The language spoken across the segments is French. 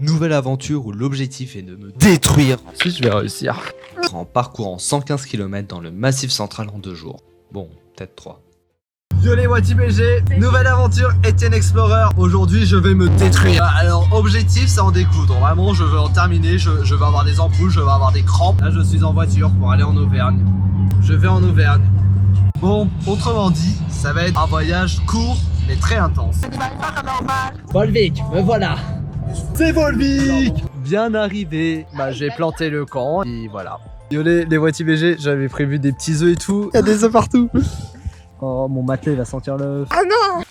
Nouvelle aventure où l'objectif est de me détruire Si je vais réussir. en parcourant 115 km dans le Massif Central en 2 jours. Bon, peut-être 3. Yo les WatiBG, nouvelle aventure Etienne Explorer. Aujourd'hui je vais me détruire. Alors objectif c'est en découdre. Vraiment je veux en terminer, je veux avoir des ampoules, je veux avoir des crampes. Là je suis en voiture pour aller en Auvergne. Je vais en Auvergne. Bon, autrement dit, ça va être un voyage court mais très intense. Volvic, me voilà. C'est Volvic. Bien arrivé. Bah j'ai planté le camp et voilà. Yo les WatiBG, j'avais prévu des petits œufs et tout. Il y a des œufs partout. Oh, mon matelas il va sentir l'œuf. Ah non!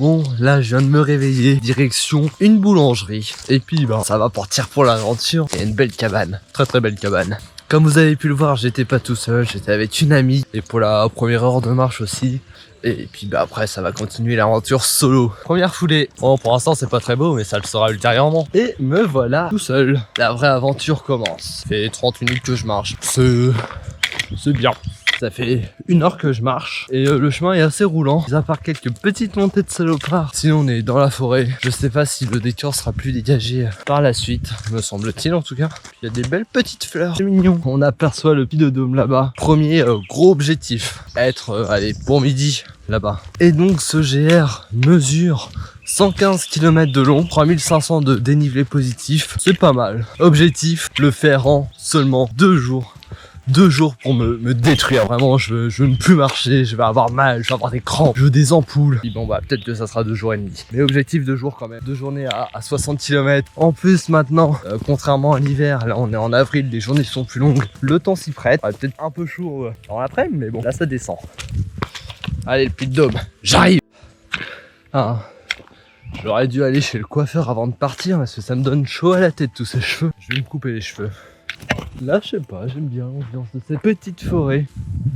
Bon, là je viens de me réveiller, direction une boulangerie. Et puis bah ça va partir pour l'aventure. Il y a une belle cabane, très belle cabane. Comme vous avez pu le voir, j'étais pas tout seul, j'étais avec une amie. Et pour la première heure de marche aussi. Et puis bah après ça va continuer l'aventure solo. Première foulée. Bon pour l'instant c'est pas très beau mais ça le sera ultérieurement. Et me voilà tout seul. La vraie aventure commence. Ça fait 30 minutes que je marche. C'est bien. Ça fait 1 heure que je marche et le chemin est assez roulant, à part quelques petites montées de salopards. Sinon on est dans la forêt. Je sais pas si le décor sera plus dégagé par la suite, me semble-t-il en tout cas. Puis il y a des belles petites fleurs, c'est mignon. On aperçoit le Puy de Dôme là-bas. Premier gros objectif, être allez pour midi là-bas. Et donc ce GR mesure 115 km de long, 3500 de dénivelé positif, c'est pas mal. Objectif, le faire en seulement 2 jours. 2 jours pour me détruire, vraiment je veux ne plus marcher, je vais avoir mal, je vais avoir des crampes, je veux des ampoules. Et bon bah peut-être que ça sera 2 jours et demi. Mais objectif 2 jours quand même, 2 journées à 60 km. En plus maintenant, contrairement à l'hiver, là on est en avril, les journées sont plus longues. Le temps s'y prête, peut-être un peu chaud dans l'après-midi, mais bon là ça descend. Allez le Puy de Dôme, j'arrive. Ah, j'aurais dû aller chez le coiffeur avant de partir parce que ça me donne chaud à la tête tous ces cheveux. Je vais me couper les cheveux. Là, je sais pas, j'aime bien l'ambiance de cette petite forêt.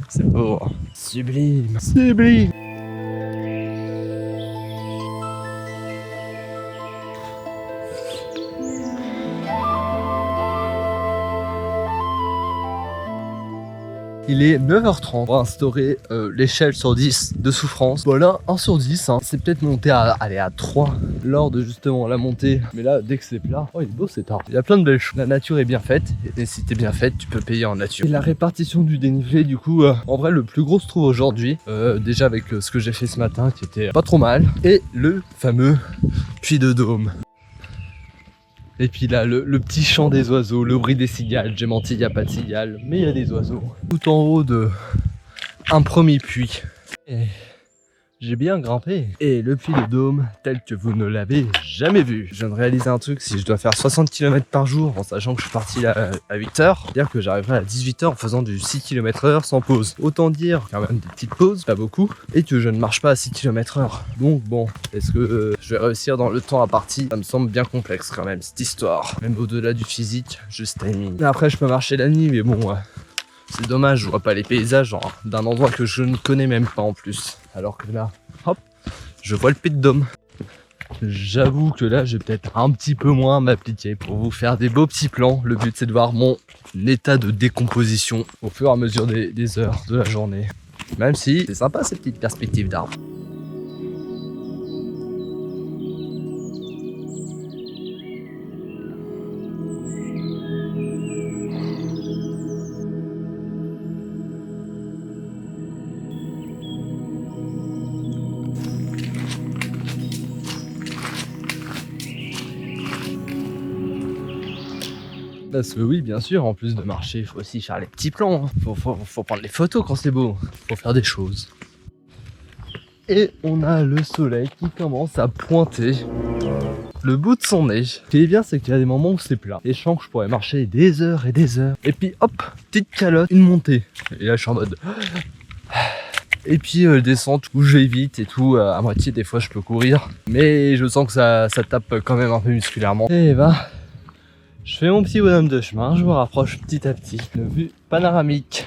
C'est beau, hein. Sublime, sublime. Il est 9h30 pour instaurer l'échelle sur 10 de souffrance. Voilà, 1 sur 10, hein. C'est peut-être monté à 3 lors de justement la montée. Mais là, dès que c'est plat, oh il est beau cet arbre. Il y a plein de belles choses. La nature est bien faite. Et si t'es bien faite, tu peux payer en nature. Et la répartition du dénivelé, du coup, en vrai, le plus gros se trouve aujourd'hui. Déjà avec ce que j'ai fait ce matin, qui était pas trop mal. Et le fameux Puy de Dôme. Et puis là, le petit chant des oiseaux, le bruit des cigales. J'ai menti, il n'y a pas de cigales, mais il y a des oiseaux. Tout en haut de un premier puits. Et j'ai bien grimpé. Et le Puy de Dôme, tel que vous ne l'avez jamais vu. Je viens de réaliser un truc, si je dois faire 60 km par jour, en sachant que je suis parti là à 8h, c'est-à-dire que j'arriverai à 18h en faisant du 6 km/h sans pause. Autant dire quand même des petites pauses, pas beaucoup, et que je ne marche pas à 6 km/h. Donc bon, est-ce que je vais réussir dans le temps à partie? Ça me semble bien complexe quand même, cette histoire. Même au-delà du physique, juste timing. Après, je peux marcher la nuit, mais bon, c'est dommage, je vois pas les paysages d'un endroit que je ne connais même pas en plus. Alors que là, hop, je vois le Puy de Dôme. J'avoue que là, je vais peut-être un petit peu moins m'appliquer pour vous faire des beaux petits plans. Le but, c'est de voir mon état de décomposition au fur et à mesure des heures de la journée. Même si c'est sympa ces petites perspectives d'arbres. Parce que oui, bien sûr, en plus de marcher, il faut aussi faire les petits plans. Faut prendre les photos quand c'est beau. Faut faire des choses. Et on a le soleil qui commence à pointer le bout de son nez. Ce qui est bien, c'est qu'il y a des moments où c'est plat. Et je sens que je pourrais marcher des heures et des heures. Et puis hop, petite calotte, une montée. Et là, je suis en mode... Et puis descente où je vais vite et tout, à moitié des fois je peux courir. Mais je sens que ça tape quand même un peu musculairement. Et bah... je fais mon petit bonhomme de chemin, je me rapproche petit à petit de vue panoramique.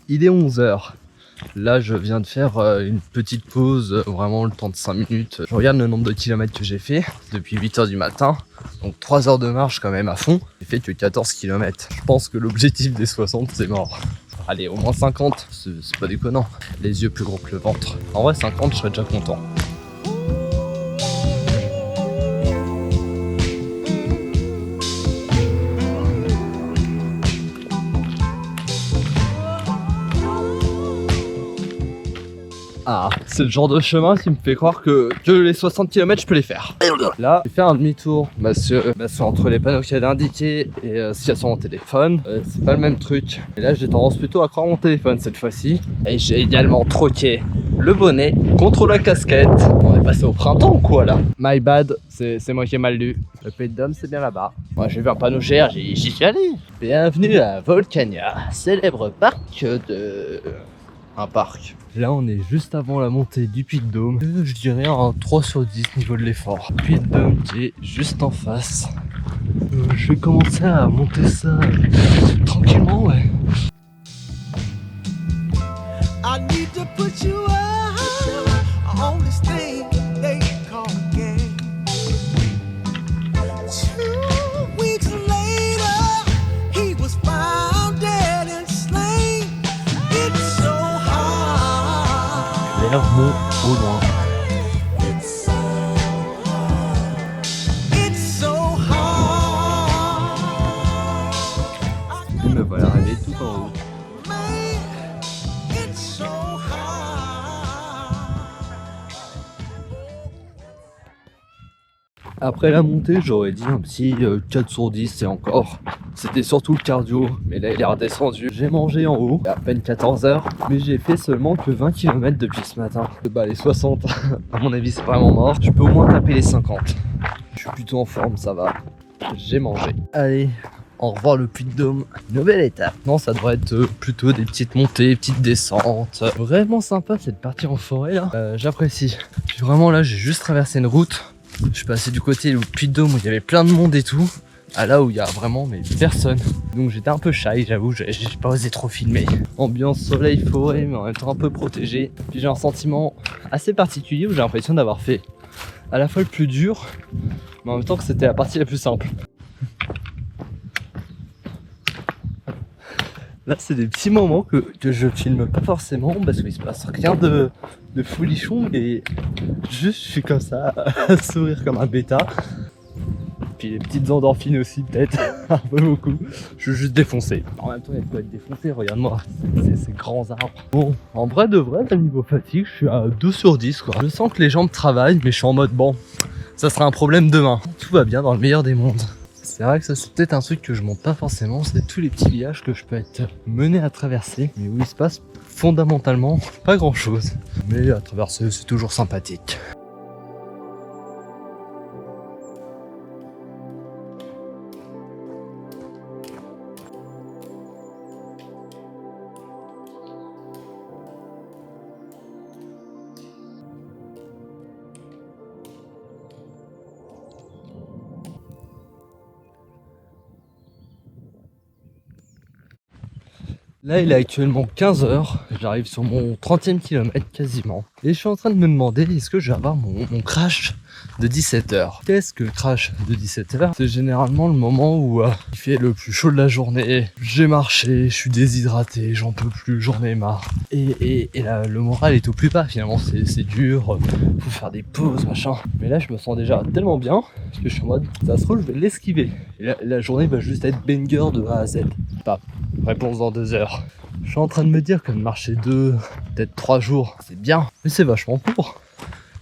Il est 11h. Là, je viens de faire une petite pause, vraiment le temps de 5 minutes. Je regarde le nombre de kilomètres que j'ai fait depuis 8h du matin. Donc 3 heures de marche quand même à fond. J'ai fait que 14 km. Je pense que l'objectif des 60, c'est mort. Allez, au moins 50, c'est pas déconnant. Les yeux plus gros que le ventre. En vrai, 50, je serais déjà content. Ah, c'est le genre de chemin qui me fait croire que les 60 km je peux les faire. Là, j'ai fait un demi-tour parce que entre les panneaux qu'il y a indiqués et ce qu'il y a sur mon téléphone, c'est pas le même truc. Et là, j'ai tendance plutôt à croire mon téléphone cette fois-ci. Et j'ai également troqué le bonnet contre la casquette. On est passé au printemps ou quoi là? My bad, c'est moi qui ai mal lu. Le Pays de Dôme, c'est bien là-bas. Moi, j'ai vu un panneau GR, j'y suis allé. Bienvenue à Volcania, célèbre parc de... Un parc. Là, on est juste avant la montée du Puy de Dôme. Je dirais un 3 sur 10 niveau de l'effort. Puy de Dôme qui est juste en face. Je vais commencer à monter ça tranquillement, ouais. I need to put you on this thing they call a game. 2 weeks later, he was found dead and slain. It's so hard. L'air monte au loin. It's so hard. Et me voilà arrivé tout en haut. Après la montée, j'aurais dit un petit 4 sur 10 et encore. C'était surtout le cardio, mais là il est redescendu. J'ai mangé en haut, à peine 14h, mais j'ai fait seulement que 20 km depuis ce matin. Bah les 60, à mon avis c'est vraiment mort. Je peux au moins taper les 50. Je suis plutôt en forme, ça va. J'ai mangé. Allez, au revoir le Puy de Dôme. Nouvelle étape. Non, ça devrait être plutôt des petites montées, petites descentes. Vraiment sympa cette partie en forêt là. J'apprécie. Puis vraiment là, j'ai juste traversé une route. Je suis passé du côté du Puy de Dôme où il y avait plein de monde et tout, à là où il y a vraiment mais personne. Donc j'étais un peu shy, j'avoue, j'ai pas osé trop filmer. Ambiance soleil forêt mais en même temps un peu protégé. Puis j'ai un sentiment assez particulier où j'ai l'impression d'avoir fait à la fois le plus dur, mais en même temps que c'était la partie la plus simple. Là c'est des petits moments que je filme pas forcément parce qu'il se passe rien de folichon, mais juste je suis comme ça à sourire comme un bêta. Puis les petites endorphines aussi peut-être, un peu beaucoup. Je suis juste défoncé. En même temps il y a de quoi être défoncé, regarde-moi, ces grands arbres. Bon, en vrai de vrai, à niveau fatigue, je suis à 2 sur 10 quoi. Je sens que les jambes travaillent, mais je suis en mode bon, ça sera un problème demain. Tout va bien dans le meilleur des mondes. C'est vrai que ça c'est peut-être un truc que je monte pas forcément, c'est tous les petits villages que je peux être mené à traverser, mais où il se passe fondamentalement pas grand chose. Mais à traverser c'est toujours sympathique. Là il est actuellement 15h, j'arrive sur mon 30e kilomètre quasiment. Et je suis en train de me demander est-ce que je vais avoir mon crash de 17h. Qu'est-ce que le crash de 17h? C'est généralement le moment où il fait le plus chaud de la journée. J'ai marché, je suis déshydraté, j'en peux plus, j'en ai marre. Et là le moral est au plus bas finalement, c'est dur, faut faire des pauses machin. Mais là je me sens déjà tellement bien que je suis en mode ça se trouve je vais l'esquiver. Et la journée va juste être banger de A à Z. Pas réponse dans 2 heures. Je suis en train de me dire que de marcher 2, peut-être 3 jours, c'est bien, mais c'est vachement court.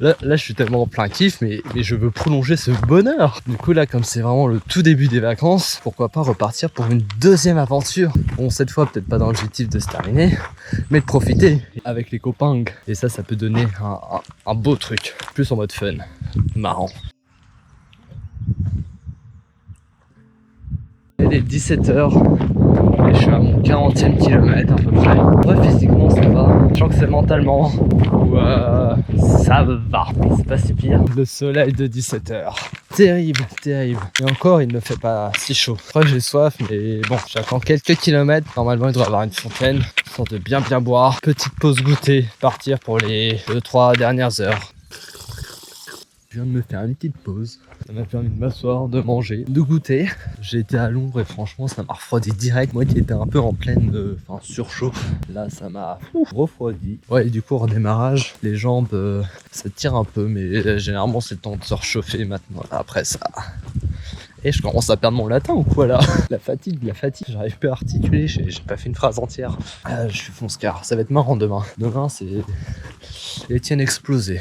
Là je suis tellement en plein kiff, mais je veux prolonger ce bonheur. Du coup là, comme c'est vraiment le tout début des vacances, pourquoi pas repartir pour une deuxième aventure. Bon, cette fois peut-être pas dans l'objectif de se terminer, mais de profiter avec les copains. Et ça peut donner un beau truc, plus en mode fun, marrant. Il est 17h. Et je suis à mon 40e kilomètre à peu près. Ouais, physiquement ça va. Je sens que c'est mentalement où ça va. C'est pas si pire. Le soleil de 17h. Terrible, terrible. Et encore, il ne fait pas si chaud. Après, j'ai soif, mais bon, j'attends quelques kilomètres. Normalement, il doit y avoir une fontaine. Histoire de bien boire. Petite pause goûter. Partir pour les 2-3 dernières heures. Je viens de me faire une petite pause. Ça m'a permis de m'asseoir, de manger, de goûter. J'ai été à l'ombre et franchement ça m'a refroidi direct. Moi qui étais un peu en pleine surchauffe, là ça m'a refroidi. Ouais, et du coup au redémarrage, les jambes ça tire un peu, mais généralement c'est le temps de se réchauffer maintenant. Après ça. Et je commence à perdre mon latin ou quoi là? La fatigue, j'arrive plus à articuler, j'ai pas fait une phrase entière. Je suis fonce-car, ça va être marrant demain. Demain c'est Étienne explosé.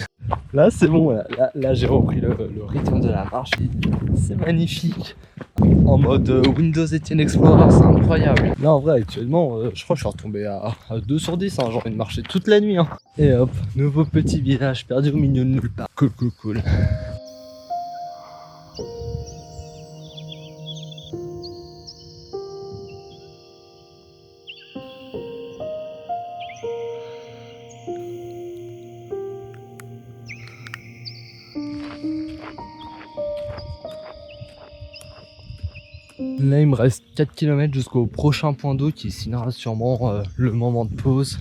Là c'est bon, là j'ai repris le rythme de la marche, c'est magnifique. En mode Windows Etienne Explorer, c'est incroyable. Là en vrai actuellement, je crois que je suis retombé à 2 sur 10, hein, j'ai envie de marcher toute la nuit. Hein. Et hop, nouveau petit village perdu au milieu de nulle part. Cool. Là il me reste 4 km jusqu'au prochain point d'eau qui signera sûrement le moment de pause.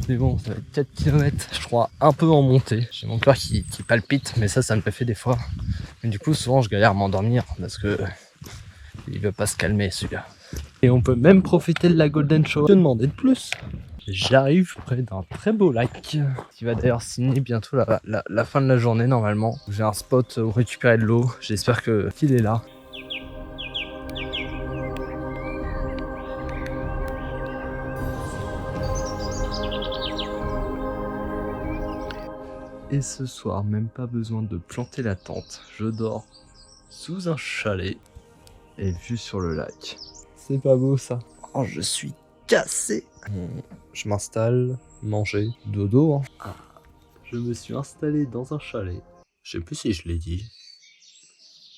Mais bon, ça va être 4 km, je crois, un peu en montée. J'ai mon cœur qui palpite, mais ça me le fait des fois. Mais du coup, souvent je galère à m'endormir parce que il veut pas se calmer celui-là. Et on peut même profiter de la Golden Shower. Que demander de plus? J'arrive près d'un très beau lac qui va d'ailleurs signer bientôt la fin de la journée normalement. J'ai un spot où récupérer de l'eau, j'espère qu'il est là. Et ce soir, même pas besoin de planter la tente. Je dors sous un chalet et vue sur le lac. C'est pas beau ça? Oh, je suis cassé. Je m'installe, manger, dodo. Hein. Ah, je me suis installé dans un chalet. Je sais plus si je l'ai dit.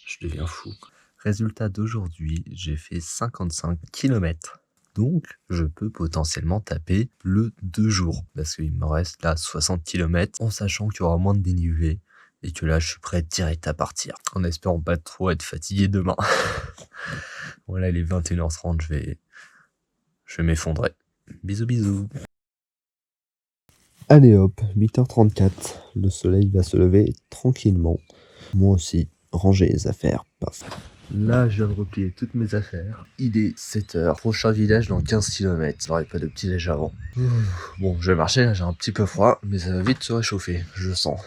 Je deviens fou. Résultat d'aujourd'hui, j'ai fait 55 km. Donc, je peux potentiellement taper le 2 jours. Parce qu'il me reste là 60 km en sachant qu'il y aura moins de dénivelé. Et que là, je suis prêt direct à partir. En espérant pas trop être fatigué demain. Voilà, il est 21h30, je vais m'effondrer. Bisous. Allez hop, 8h34. Le soleil va se lever tranquillement. Moi aussi, ranger les affaires. Paf. Là, je viens de replier toutes mes affaires. Il est 7h. Prochain village dans 15 km. Ça n'aurait pas de petit déj avant. Bon, je vais marcher, là j'ai un petit peu froid, mais ça va vite se réchauffer, je le sens.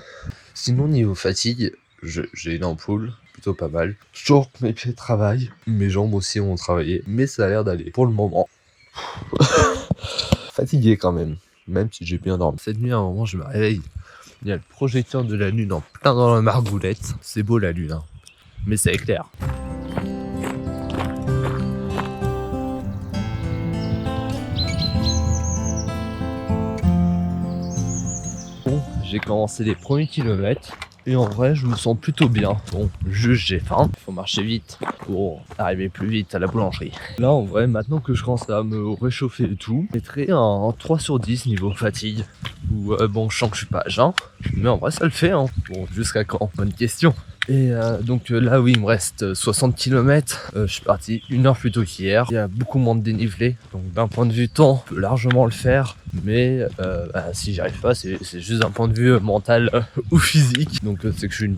Sinon, niveau fatigue, j'ai une ampoule, plutôt pas mal. Je sens que mes pieds travaillent, mes jambes aussi ont travaillé, mais ça a l'air d'aller pour le moment. Fatigué quand même si j'ai bien dormi. Cette nuit, à un moment, je me réveille. Il y a le projecteur de la lune en plein dans la margoulette. C'est beau la lune, hein. Mais ça éclaire. Bon, j'ai commencé les premiers kilomètres et en vrai je me sens plutôt bien. Bon, juste j'ai faim, il faut marcher vite pour arriver plus vite à la boulangerie. Là en vrai, maintenant que je commence à me réchauffer et tout, je mettrai un 3 sur 10 niveau fatigue. Ou bon, je sens que je suis pas à jeun, mais en vrai ça le fait hein. Bon, jusqu'à quand? Bonne question. Et donc là oui, il me reste 60 km, je suis parti 1 heure plus tôt qu'hier, il y a beaucoup moins de dénivelé, donc d'un point de vue temps, je peux largement le faire, mais si j'y arrive pas, c'est juste d'un point de vue mental ou physique, donc c'est que je suis une...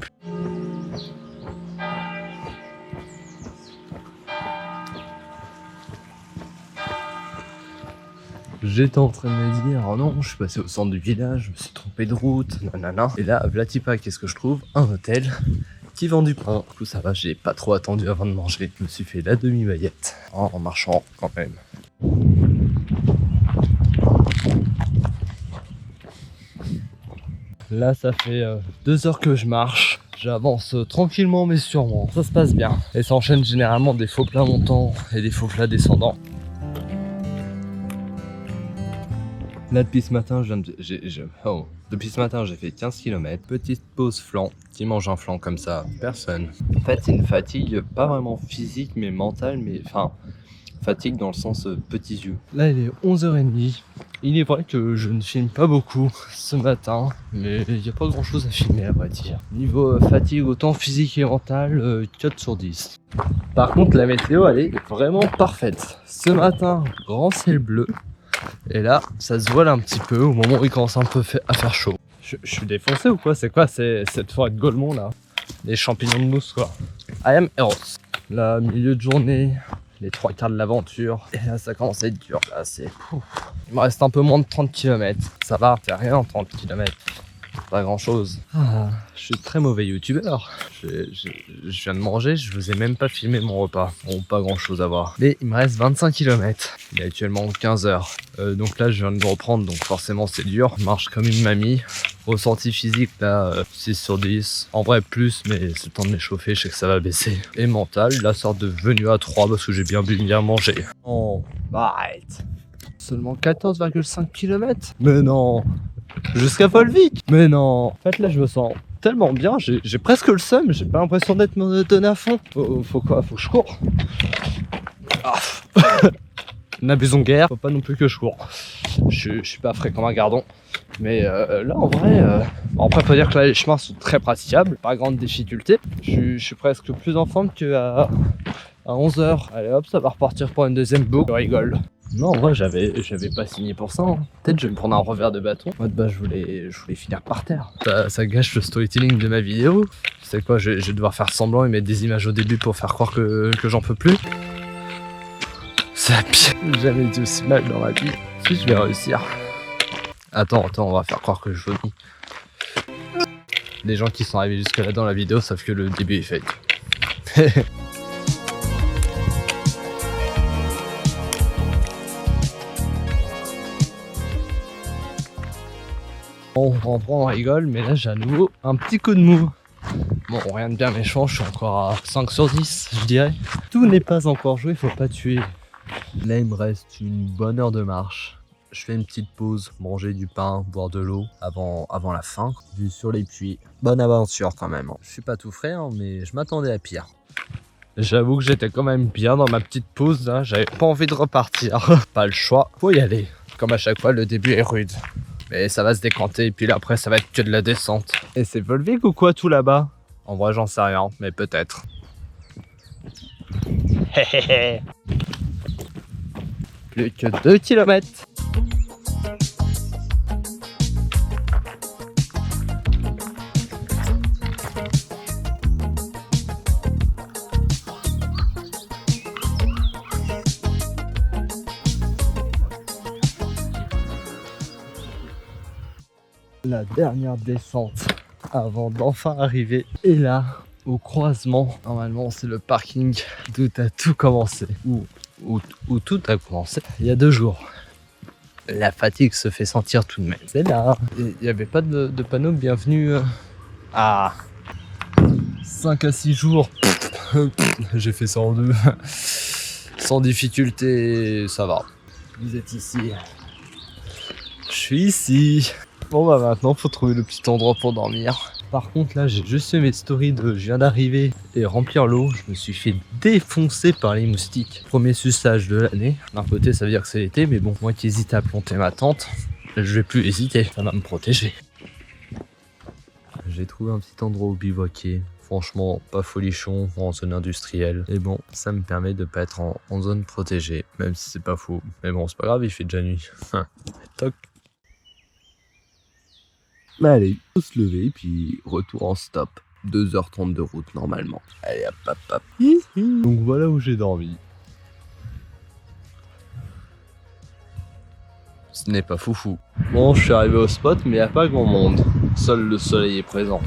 J'étais en train de me dire, oh non, je suis passé au centre du village, je me suis trompé de route, nanana. Et là, Vlatipa, qu'est-ce que je trouve? Un hôtel qui vend du pain. Du coup, ça va, j'ai pas trop attendu avant de manger. Je me suis fait la demi-baguette en marchant quand même. Là, ça fait 2 heures que je marche. J'avance tranquillement mais sûrement. Ça se passe bien. Et ça enchaîne généralement des faux plats montants et des faux plats descendants. Là depuis ce matin, depuis ce matin j'ai fait 15 km, petite pause flan, qui mange un flan comme ça, personne. En fait c'est une fatigue, pas vraiment physique mais mentale, mais enfin fatigue dans le sens petits yeux. Là il est 11h30, il est vrai que je ne filme pas beaucoup ce matin, mais il n'y a pas grand chose à filmer à vrai dire. Niveau fatigue autant physique et mentale, 4 sur 10. Par contre la météo elle est vraiment parfaite. Ce matin, grand ciel bleu. Et là, ça se voile un petit peu au moment où il commence un peu à faire chaud. Je suis défoncé ou quoi? C'est quoi cette forêt de Golemont là? Des champignons de mousse quoi. I am Eros. Là, milieu de journée, les 3/4 de l'aventure. Et là, ça commence à être dur. Là, c'est... Il me reste un peu moins de 30 km. Ça va, c'est rien en 30 km. Pas grand chose. Ah, je suis très mauvais youtubeur. Je viens de manger, je vous ai même pas filmé mon repas. Bon, pas grand chose à voir. Mais il me reste 25 km. Il est actuellement 15h. Donc là, je viens de me reprendre, donc forcément c'est dur. Je marche comme une mamie. Ressenti physique, là, 6 sur 10. En vrai, plus, mais c'est le temps de m'échauffer, je sais que ça va baisser. Et mental, la sorte de venue à 3 parce que j'ai bien bu, bien mangé. Oh, arrête. Seulement 14,5 km. Mais non. Jusqu'à Volvic. Mais non. En fait, là, je me sens tellement bien. J'ai presque le seum. J'ai pas l'impression d'être donné à fond. Faut quoi? Faut que je cours. Ah. N'abusons guère. Faut pas non plus que je cours. Je suis pas frais comme un gardon. Mais là, en vrai, après, faut dire que là, les chemins sont très praticables. Pas grande difficulté. Je suis presque plus en forme qu'à 11h. Allez hop, ça va repartir pour une deuxième boucle. Je rigole. Non, en vrai, j'avais pas signé pour ça. Hein. Peut-être je vais me prendre un revers de bâton. Moi, de base, je voulais finir par terre. Ça gâche le storytelling de ma vidéo. C'est quoi, je vais devoir faire semblant et mettre des images au début pour faire croire que j'en peux plus. C'est la pire. J'ai jamais été aussi mal dans ma vie. Si je vais réussir. Attends, on va faire croire que je vomis. Les gens qui sont arrivés jusque là dans la vidéo savent que le début est fake. Bon, on rigole, mais là j'ai à nouveau un petit coup de mou. Bon, rien de bien méchant, je suis encore à 5 sur 10, je dirais. Tout n'est pas encore joué, faut pas tuer. Là, il me reste une bonne heure de marche. Je fais une petite pause, manger du pain, boire de l'eau avant la fin. Vue sur les puits. Bonne aventure quand même. Je suis pas tout frais, hein, mais je m'attendais à pire. J'avoue que j'étais quand même bien dans ma petite pause là, j'avais pas envie de repartir. Pas le choix, faut y aller. Comme à chaque fois, le début est rude. Mais ça va se décanter et puis là après ça va être que de la descente. Et c'est Volvic ou quoi tout là-bas? En vrai j'en sais rien, mais peut-être. Plus que 2 km. La dernière descente avant d'enfin arriver. Et là, au croisement, normalement c'est le parking d'où a tout commencé. Où tout a commencé il y a 2 jours. La fatigue se fait sentir tout de même. C'est là. Il n'y avait pas de panneau bienvenue à 5 à 6 jours. J'ai fait ça en 2. Sans difficulté, ça va. Vous êtes ici. Je suis ici. Bon bah maintenant faut trouver le petit endroit pour dormir. Par contre là j'ai juste fait mes stories de je viens d'arriver et remplir l'eau. Je me suis fait défoncer par les moustiques. Premier suçage de l'année. D'un côté ça veut dire que c'est l'été, mais bon, moi qui hésite à planter ma tente, je vais plus hésiter, ça va me protéger. J'ai trouvé un petit endroit où bivouaquer. Franchement, pas folichon, en zone industrielle. Et bon, ça me permet de pas être en zone protégée, même si c'est pas faux. Mais bon, c'est pas grave, il fait déjà nuit. Toc. Bah allez, faut se lever, puis retour en stop. 2h30 de route normalement. Allez hop hop hop. Donc voilà où j'ai dormi. Ce n'est pas foufou. Bon, je suis arrivé au spot, mais il n'y a pas grand monde. Seul le soleil est présent.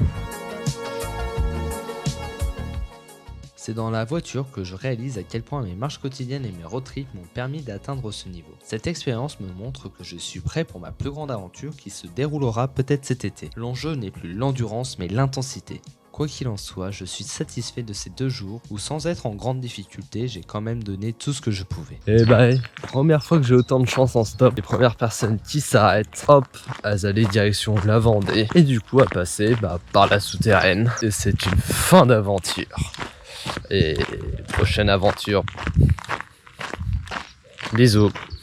C'est dans la voiture que je réalise à quel point mes marches quotidiennes et mes road trips m'ont permis d'atteindre ce niveau. Cette expérience me montre que je suis prêt pour ma plus grande aventure qui se déroulera peut-être cet été. L'enjeu n'est plus l'endurance mais l'intensité. Quoi qu'il en soit, je suis satisfait de ces 2 jours où sans être en grande difficulté, j'ai quand même donné tout ce que je pouvais. Et bah, première fois que j'ai autant de chance en stop. Les premières personnes qui s'arrêtent, hop, à aller direction de la Vendée. Et du coup à passer par la souterraine. Et c'est une fin d'aventure. Et prochaine aventure. Bisous.